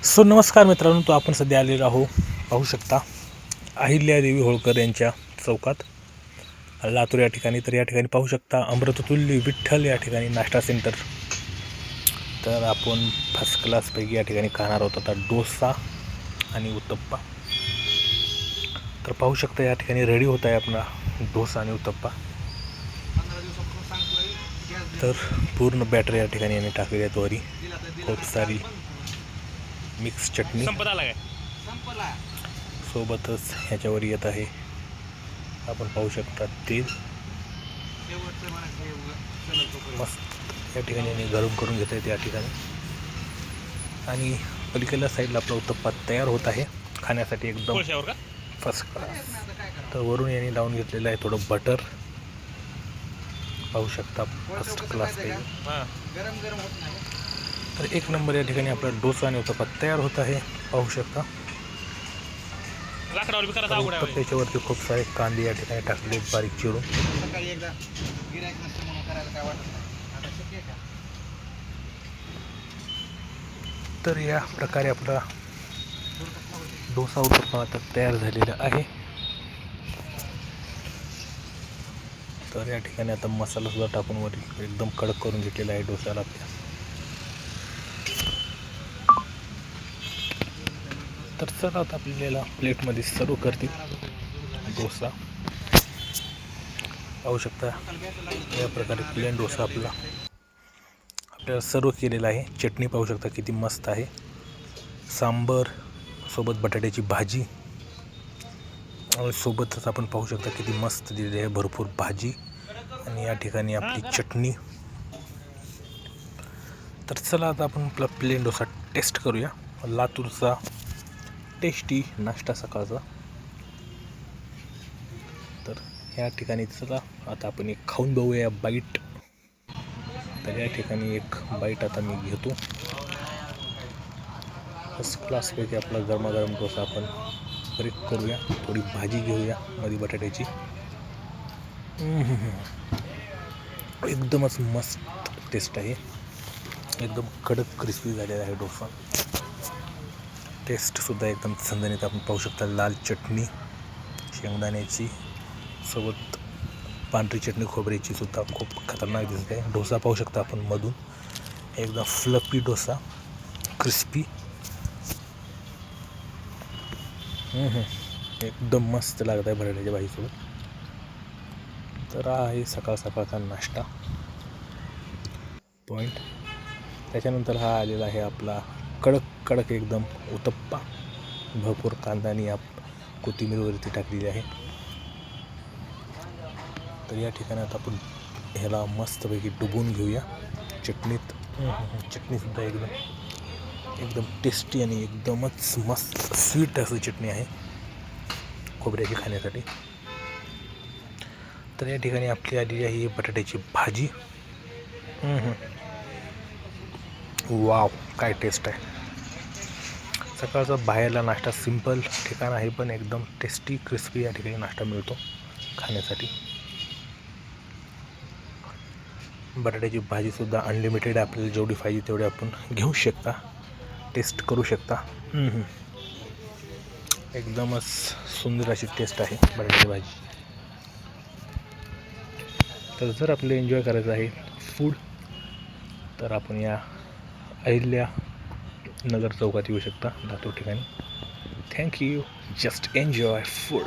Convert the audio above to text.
So नमस्कार मित्रांनो, तो आपण सध्या आलेलो आहो, पाहू शकता अहिल्यादेवी होळकर यांच्या चौकात लातूर या ठिकाणी. तर या ठिकाणी पाहू शकता अमृततुल्य विठ्ठल या ठिकाणी नाश्ता सेंटर. तर आपण फर्स्ट क्लासपैकी या ठिकाणी खाणार आहोत आता डोसा आणि उत्तप्पा. तर पाहू शकता या ठिकाणी रेडी होत आहे आपला डोसा आणि उत्तप्पा. तर पूर्ण बॅटर या ठिकाणी यांनी टाकलेली आहे वरी, खूप सारी मिक्स चटणी सोबतच ह्याच्यावर येत आहे. आपण पाहू शकता तेल मस्त या ठिकाणी गरम करून घेत आहेत या ठिकाणी. आणि पलीकडल्या साईडला आपला उत्तप्पा तयार होत आहे खाण्यासाठी एकदम फर्स्ट क्लास. तर वरून यांनी लावून घेतलेलं आहे थोडं बटर, पाहू शकता फर्स्ट क्लास काही. तर एक नंबर या ठिकाणी आपला डोसा आणि उत्तप्पा तयार होत आहे, पाहू शकता. त्याच्यावरती खूप सारे कांदे या ठिकाणी टाकले बारीक चिरून. तर या प्रकारे आपला डोसा उत्तप्पा आता तयार झालेला आहे. तर या ठिकाणी आता मसाला सुद्धा टाकून वर एकदम कडक करून घेतलेला आहे डोसाला आपल्या. तर चला आता आपल्याला प्लेटमध्ये सर्व करतील डोसा. पाहू शकता या प्रकारे प्लेन डोसा आपल्याला सर्व केलेला आहे. चटणी पाहू शकता किती मस्त आहे, सांबर सोबत बटाट्याची भाजी आणि सोबतच आपण पाहू शकता किती मस्त दिलेली आहे, भरपूर भाजी आणि या ठिकाणी आपली चटणी. तर चला आता आपण आपला प्लेन डोसा टेस्ट करूया. लातूरचा टेस्टी नाश्ता सकाळचा. तर या ठिकाणी चला आता आपण एक खाऊन बघूया बाईट. तर या ठिकाणी एक बाईट आता मी घेतो. फर्स्ट क्लासपैकी आपला गरमागरम डोसा आपण ब्रेक करूया, थोडी भाजी घेऊया मध्ये बटाट्याची. एकदमच मस्त टेस्ट आहे, एकदम कडक क्रिस्पी झालेला आहे डोसा. टेस्टसुद्धा एकदम झणझणीत. आपण पाहू शकता लाल चटणी शेंगदाण्याची सोबत पांढरी चटणी खोबऱ्याची सुद्धा खूप खतरनाक दिसत आहे. डोसा पाहू शकता आपण मधून एकदम फ्लफी डोसा, क्रिस्पी, एकदम मस्त लागत आहे बटाट्याच्या भाजीसोबत. तर हा आहे सकाळ सकाळचा नाश्ता पॉईंट. त्याच्यानंतर हा आलेला आहे आपला कडक कडक एकदम उत्तप्पा, भरपूर कांदा आणि कोथिंबीरवरती टाकलेली आहे. तर या ठिकाणी आता आपण ह्याला मस्तपैकी डुबून घेऊया चटणीत. चटणीसुद्धा एकदम टेस्टी आणि एकदमच मस्त स्वीट असं चटणी आहे खोबऱ्याची खाण्यासाठी. तर या ठिकाणी आपली आलेली आहे बटाट्याची भाजी. वाव, काय टेस्ट आहे. सकाळचा बाहेरला नाश्ता सिंपल ठिकाण आहे, पण एकदम टेस्टी क्रिस्पी या ठिकाणी नाश्ता मिळतो खाण्यासाठी. बटाट्याची भाजीसुद्धा अनलिमिटेड, आपल्याला जेवढी पाहिजे तेवढी आपण घेऊ शकता, टेस्ट करू शकता. एकदमच सुंदर अशी टेस्ट आहे बटाट्याची भाजी. तर जर आपल्याला एन्जॉय करायचं आहे फूड, तर आपण या अहिल्या नगर चौकात येऊ शकता लातूर ठिकाणी. थँक्यू. Just enjoy food.